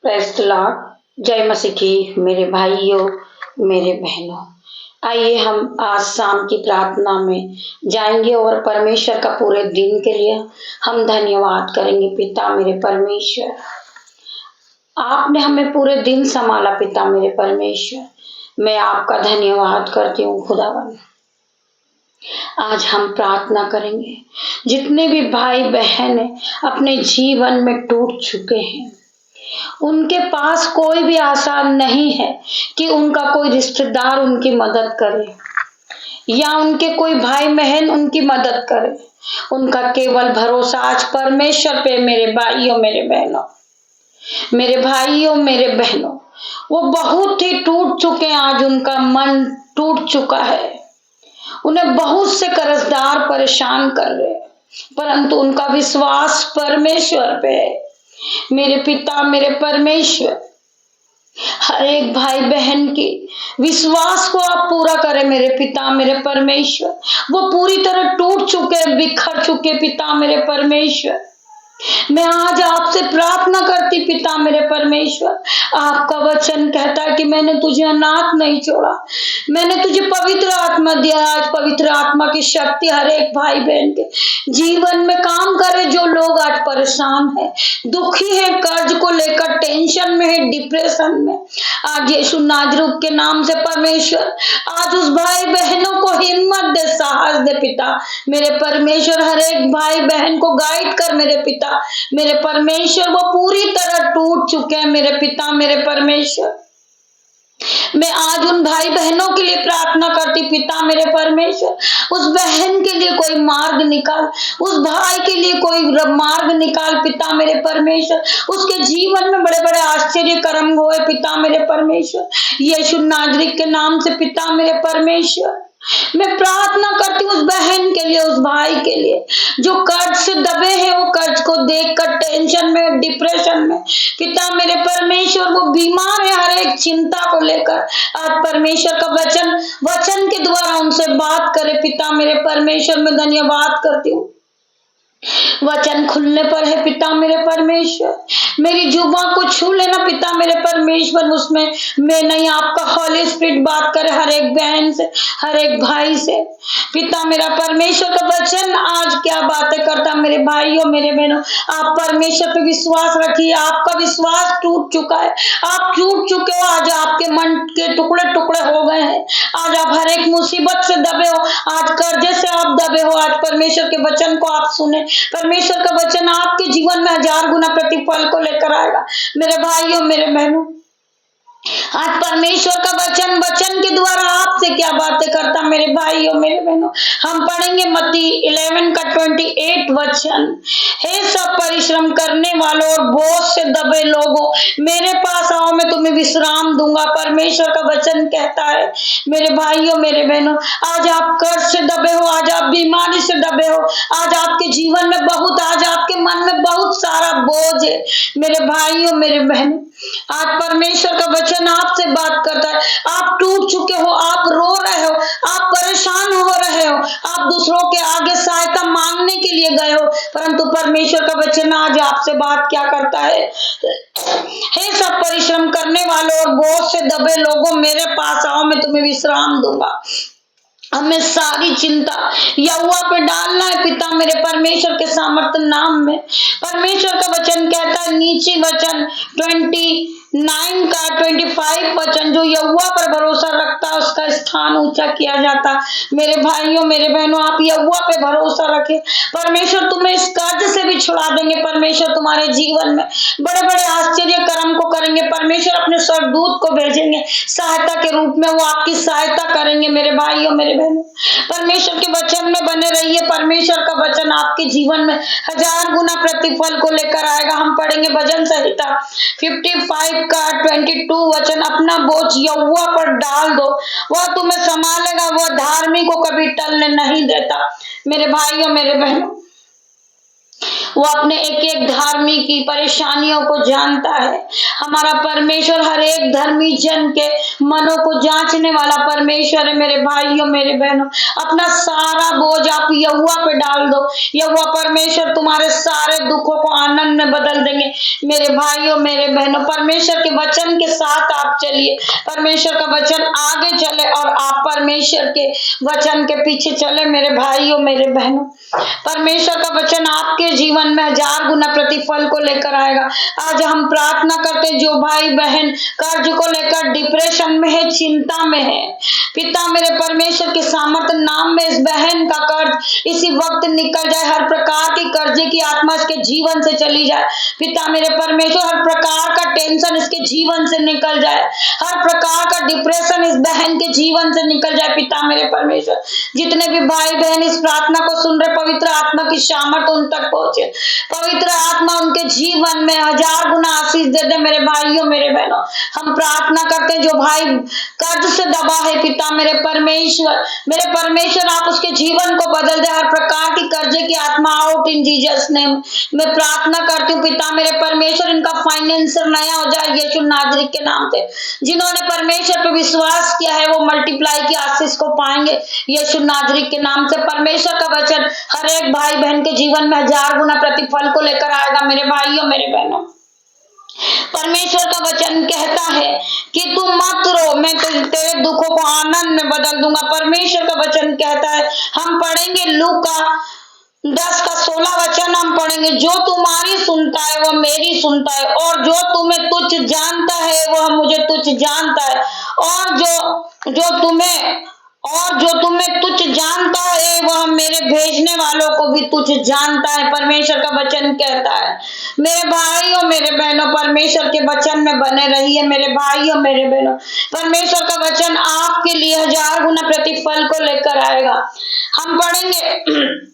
Praise the Lord. जय मसीह की मेरे भाइयों, मेरे बहनों। आइए हम आज शाम की प्रार्थना में जाएंगे और परमेश्वर का पूरे दिन के लिए हम धन्यवाद करेंगे। पिता मेरे परमेश्वर, आपने हमें पूरे दिन संभाला। पिता मेरे परमेश्वर, मैं आपका धन्यवाद करती हूँ खुदावन। आज हम प्रार्थना करेंगे। जितने भी भाई बहन अपने जीवन में टूट चुके हैं, उनके पास कोई भी आशा नहीं है कि उनका कोई रिश्तेदार उनकी मदद करे या उनके कोई भाई बहन उनकी मदद करे। उनका केवल भरोसा आज परमेश्वर पे। मेरे भाइयों, मेरे बहनों, मेरे भाइयों, मेरे बहनों, वो बहुत ही टूट चुके हैं। आज उनका मन टूट चुका है। उन्हें बहुत से कर्जदार परेशान कर रहे हैं, परंतु उनका विश्वास परमेश्वर पे है। मेरे पिता, मेरे परमेश्वर, हर एक भाई बहन की विश्वास को आप पूरा करें। मेरे पिता, मेरे परमेश्वर, वो पूरी तरह टूट चुके, बिखर चुके। पिता मेरे परमेश्वर, मैं आज आपसे प्रार्थना करती। पिता मेरे परमेश्वर, आपका वचन कहता है कि मैंने तुझे अनाथ नहीं छोड़ा, मैंने तुझे पवित्र आत्मा दिया। आज पवित्र आत्मा की शक्ति हर एक भाई बहन के जीवन में काम करे। जो लोग आज परेशान है, दुखी है, कर्ज को लेकर टेंशन में है, डिप्रेशन में, आज यीशु नाजरूक के नाम से परमेश्वर आज उस भाई बहनों को हिम्मत दे, साहस दे। पिता मेरे परमेश्वर, हर एक भाई बहन को गाइड कर। मेरे पिता, मेरे परमेश्वर, वो पूरी तरह टूट चुके हैं। मेरे पिता, मेरे परमेश्वर, मैं आज उन भाई बहनों के लिए प्रार्थना करती। पिता मेरे परमेश्वर, उस बहन के लिए कोई मार्ग निकाल, उस भाई के लिए कोई मार्ग निकाल। पिता मेरे परमेश्वर, उसके जीवन में बड़े बड़े आश्चर्य कर्म हुए। पिता मेरे परमेश्वर, यीशु नाजरीक के नाम से। पिता मेरे परमेश्वर, मैं प्रार्थना करती हूँ उस बहन के लिए, उस भाई के लिए जो कर्ज से दबे हैं, वो कर्ज को देखकर टेंशन में, डिप्रेशन में। पिता मेरे परमेश्वर, वो बीमार है हर एक चिंता को लेकर। आज परमेश्वर का वचन के द्वारा उनसे बात करे। पिता मेरे परमेश्वर, मैं धन्यवाद करती हूँ। वचन खुलने पर है। पिता मेरे परमेश्वर, मेरी जुबान को छू लेना। पिता मेरे परमेश्वर, उसमें मैं नहीं, आपका हॉली स्पिरिट बात करे हर एक बहन से, हर एक भाई से। पिता मेरा परमेश्वर का वचन आज क्या बातें करता। मेरे भाइयों, मेरे बहनों, आप परमेश्वर पे विश्वास रखिए। आपका विश्वास टूट चुका है, आप टूट चुके हो। आज आपके मन के टुकड़े टुकड़े हो गए हैं। आज आप हर एक मुसीबत से दबे हो, आज कर्जे से आप दबे हो। आज परमेश्वर के वचन को आप सुने। परमेश्वर का वचन आपके जीवन में 1000 गुना प्रतिफल को लेकर आएगा। मेरे भाइयों, मेरे बहनों, आज परमेश्वर का वचन के द्वारा आपसे क्या बातें करता। मेरे भाइयों, मेरे बहनों, हम पढ़ेंगे मत्ती 11 का 28 वचन। हे सब परिश्रम करने वालों और बोझ से दबे लोगों, मेरे पास आओ, मैं तुम्हें विश्राम दूंगा। परमेश्वर का वचन कहता है। मेरे भाइयों, मेरे बहनों, आज आप कर्ज से दबे हो, आज आप बीमारी से दबे हो, आज आपके जीवन में आज आपके मन में बहुत सारा बोझ है। मेरे भाइयों, मेरे बहनों, आज परमेश्वर का वचन आपसे बात करता है। आप टूट चुके हो, आप रो रहे हो, आप परेशान हो रहे हो, आप दूसरों के आगे सहायता मांगने के लिए गए हो, परंतु परमेश्वर का वचन आज आपसे बात क्या करता है। हे सब परिश्रम करने वालों और बोझ से दबे लोगों, मेरे पास आओ, मैं तुम्हें विश्राम दूंगा। हमें सारी चिंता यहोवा पे डालना है। पिता मेरे परमेश्वर के सामर्थ्य नाम में परमेश्वर का वचन कहता है, नीचे वचन 29 का 25 वचन, जो यहोवा पर भरोसा रखता है उसका स्थान ऊंचा किया जाता। मेरे भाइयों, मेरे बहनों, आप यहोवा पे भरोसा रखें। परमेश्वर तुम्हें इस कर्ज से भी छुड़ा देंगे। परमेश्वर तुम्हारे जीवन में बड़े बड़े आश्चर्य कर्म को करेंगे। परमेश्वर अपने स्वर्गदूत को भेजेंगे सहायता के रूप में, वो आपकी सहायता करेंगे। मेरे भाइयों, मेरे बहनों, परमेश्वर के वचन में बने रहिए। परमेश्वर का वचन आपके जीवन में 1000 गुना प्रतिफल को लेकर आएगा। हम पढ़ेंगे भजन संहिता 55 का 22 वचन, अपना बोझ यहोवा पर डाल दो, वह तुम्हें संभालेगा, वह धार्मिक को कभी टलने नहीं देता। मेरे भाइयों, मेरे बहनों, वो अपने एक एक धार्मिक की परेशानियों को जानता है। हमारा परमेश्वर हर एक धर्मी जन के मनों को जांचने वाला परमेश्वर है। मेरे भाइयों मेरे बहनों, अपना सारा बोझ आप यहोवा पे डाल दो। यहोवा परमेश्वर तुम्हारे सारे दुखों को आनंद में बदल देंगे। मेरे भाइयों मेरे बहनों, परमेश्वर के वचन के साथ आप चलिए। परमेश्वर का वचन आगे चले और आप परमेश्वर के वचन के पीछे चले। मेरे भाइयों मेरे बहनों, परमेश्वर का वचन आपके जीवन में 1000 गुना प्रतिफल को लेकर आएगा। आज हम प्रार्थना करते, जो भाई बहन कर्ज को लेकर डिप्रेशन में है, चिंता में है, पिता मेरे परमेश्वर के सामर्थ्य नाम में इस बहन का कर्ज इसी वक्त निकल जाए। हर प्रकार की कर्जे की आत्मा इसके जीवन से चली जाए। पिता मेरे परमेश्वर, हर प्रकार का टेंशन इसके जीवन से निकल जाए। हर प्रकार का डिप्रेशन इस बहन के जीवन से निकल जाए। पिता मेरे परमेश्वर, जितने भी भाई बहन इस प्रार्थना को सुन रहे, पवित्र आत्मा की सामर्थ उन तक पहुंचे। पवित्र आत्मा उनके जीवन में 1000 गुना आशीष दे दे। मेरे भाइयों मेरे बहनों, हम प्रार्थना करते हैं, जो भाई कर्ज से दबा है, पिता मेरे परमेश्वर आप उसके जीवन को बदल दे। हर प्रकार की कर्जे की आत्मा आउट इन जीसस नेम। मैं प्रार्थना करती हूँ पिता मेरे परमेश्वर, इनका फाइनेंशियल नया हो जाए यीशु नाजरी के नाम से। जिन्होंने परमेश्वर पे विश्वास किया है, वो मल्टीप्लाई की आशीष को पाएंगे यीशु नाजरी के नाम से। परमेश्वर का वचन हर एक भाई बहन के जीवन में 1000 गुना प्रतिफल को लेकर आएगा। मेरे भाइयों मेरे बहनों, परमेश्वर का वचन कहता है कि तुम मत रो, मैं तेरे दुखों को आनंद में बदल दूंगा। परमेश्वर का वचन कहता है, हम पढ़ेंगे लूका 10:16 वचन हम पढ़ेंगे, जो तुम्हारी सुनता है वो मेरी सुनता है, और जो तुम्हें तुच्छ जानता है वह मुझे तुच्छ जानता है, और जो तुम्हें तुच्छ जानता है वह मेरे भेजने वालों को भी तुच्छ जानता है। परमेश्वर का वचन कहता है। मेरे भाइयों मेरे बहनों, परमेश्वर के वचन में बने रहिए। मेरे भाइयों मेरे बहनों, परमेश्वर का वचन आपके लिए 1000 गुना प्रतिफल को लेकर आएगा। हम पढ़ेंगे,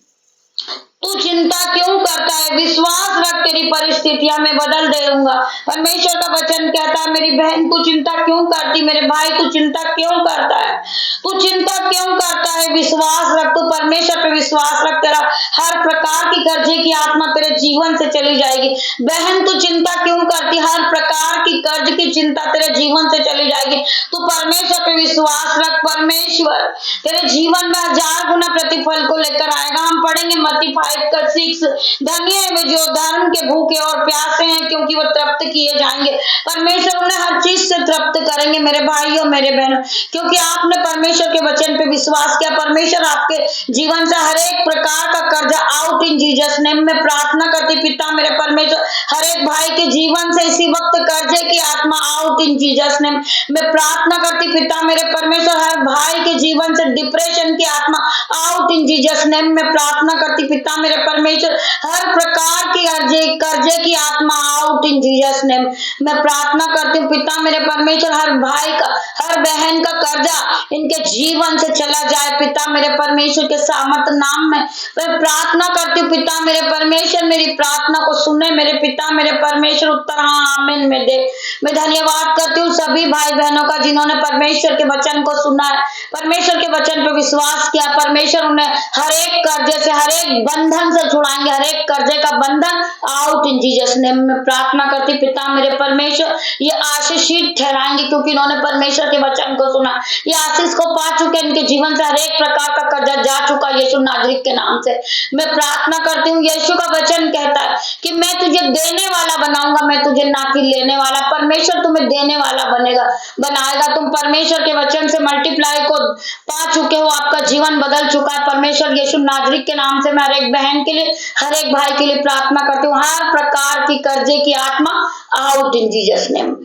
तू चिंता क्यों करता है, विश्वास रख, तेरी परिस्थितियां मैं बदल दूंगा। परमेश्वर का वचन कहता है, मेरी बहन तू चिंता क्यों करती, मेरे भाई तू चिंता क्यों करता है, तू चिंता क्यों करता है, विश्वास रख, तू परमेश्वर पे विश्वास रख, तेरा हर प्रकार की कर्जे की आत्मा तेरे जीवन से चली जाएगी। बहन तू चिंता क्यों करती, हर प्रकार की कर्ज की चिंता तेरे जीवन से चली जाएगी। तू परमेश्वर पे विश्वास रख, परमेश्वर तेरे जीवन में 1000 गुना प्रतिफल को लेकर आएगा। हम पढ़ेंगे मत्ती 5:6, धन्य है वे जो धर्म के भूखे और प्यासे हैं, क्योंकि वो तृप्त किए जाएंगे। परमेश्वर उन्हें हर चीज से तृप्त करेंगे। मेरे भाइयों मेरे बहनों, क्योंकि आपने परमेश्वर के वचन पे विश्वास किया, परमेश्वर आपके जीवन से हर एक प्रकार का कर्जा आउट इन जीसस नेम में प्रार्थना करती। पिता मेरे परमेश्वर, हर एक भाई के जीवन से इसी वक्त कर्जे की आत्मा आउट इन जीसस नेम में प्रार्थना करती। पिता मेरे परमेश्वर, हर भाई के जीवन से डिप्रेशन की आत्मा आउट इन जीसस नेम में प्रार्थना करती। पिता मेरे परमेश्वर, हर प्रकार की कर्जे की आत्मा आउट इन जीसस नेम मैं प्रार्थना करती हूँ। पिता मेरे परमेश्वर, हर भाई का हर बहन का कर्जा इनके जीवन से चला जाए। पिता मेरे परमेश्वर के सामर्थ नाम में मैं प्रार्थना करती हूँ। पिता मेरे परमेश्वर, मेरी प्रार्थना को सुने। मेरे पिता मेरे परमेश्वर, उत्तर हाँ आमीन में दे। मैं धन्यवाद करती हूँ सभी भाई बहनों का, जिन्होंने परमेश्वर के वचन को सुना है, परमेश्वर के वचन पर विश्वास किया। परमेश्वर उन्हें हर एक कर्जे से, हर एक बंधन से छुड़ाएंगे। हर एक कर्जे का बंधन आउट इन जीसस नेम में प्रार्थना करती। पिता मेरे परमेश्वर, ये आशीषित ठहराएंगे, क्योंकि इन्होंने परमेश्वर के वचन को सुना। ये आशीष को पा चुके, इनके जीवन से हर एक प्रकार का कर्जा जा चुका यीशु नाजरीत के नाम से मैं प्रार्थना करती हूँ। यीशु का वचन कहता है कि मैं तुझे देने वाला बनाऊंगा, मैं तुझे ना कि लेने वाला। परमेश्वर तुम्हें देने वाला बनाएगा। तुम परमेश्वर के वचन से मल्टीप्लाई को पा चुके हो, आपका जीवन बदल चुका है। परमेश्वर यीशु नाजरीत के नाम से मैं हर एक बहन के लिए, हर एक भाई के लिए प्रार्थना करती हूँ, हर प्रकार की कर्जे की आत्मा आउट इन जीसस नेम।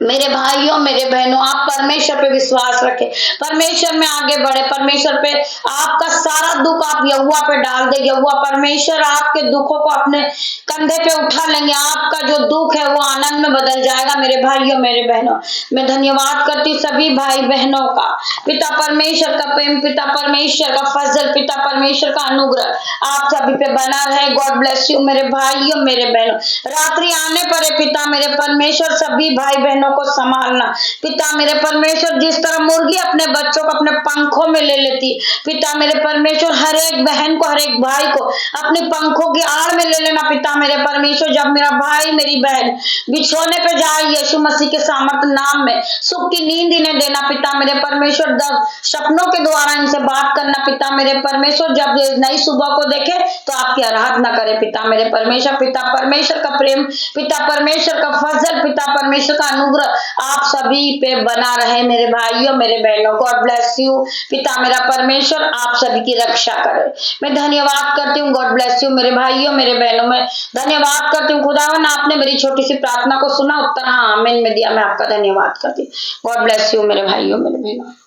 मेरे भाइयों मेरे बहनों, आप परमेश्वर पे विश्वास रखें, परमेश्वर में आगे बढ़े। परमेश्वर पे आपका सारा दुख आप यहोवा पे डाल दे। यहोवा परमेश्वर आपके दुखों को अपने कंधे पे उठा लेंगे। आपका जो दुख है वो आनंद में बदल जाएगा। मेरे भाइयों मेरे बहनों, मैं धन्यवाद करती हूँ सभी भाई बहनों का। पिता परमेश्वर का प्रेम, पिता परमेश्वर का फजल, पिता परमेश्वर का अनुग्रह आप सभी पे बना रहे। गॉड ब्लेस यू मेरे भाइयों मेरे बहनों। रात्रि आने पर पिता मेरे परमेश्वर सभी भाई बहनों को संभालना पिता मेरे परमेश्वर। जिस तरह मुर्गी अपने बच्चों को अपने पंखों में ले लेती पिता मेरे परमेश्वर, हर एक बहन को, हर एक भाई को अपने पंखों की आड़ में ले लेना पिता मेरे परमेश्वर। जब मेरा भाई मेरी बहन बिछोने पे जाए यीशु मसीह के सामर्थ नाम में सुख की नींद इन्हें देना पिता मेरे परमेश्वर। सपनों के द्वारा इनसे बात करना पिता मेरे परमेश्वर। जब ये नई सुबह को देखे तो आपकी आराधना करे पिता मेरे परमेश्वर। पिता परमेश्वर का प्रेम, पिता परमेश्वर का फजल, पिता परमेश्वर का अनुग्रह आप सभी पे बना रहे मेरे भाइयों मेरे बहनों। गॉड ब्लेस यू पिता मेरा परमेश्वर, आप सभी की रक्षा करे। मैं धन्यवाद करती हूँ। गॉड ब्लेस यू मेरे भाइयों मेरे बहनों। में धन्यवाद करती हूँ खुदावन, आपने मेरी छोटी सी प्रार्थना को सुना, उत्तर हाँ आमीन में दिया। मैं आपका धन्यवाद करती हूँ। गॉड ब्लेस यू मेरे भाइयों मेरे बहनों।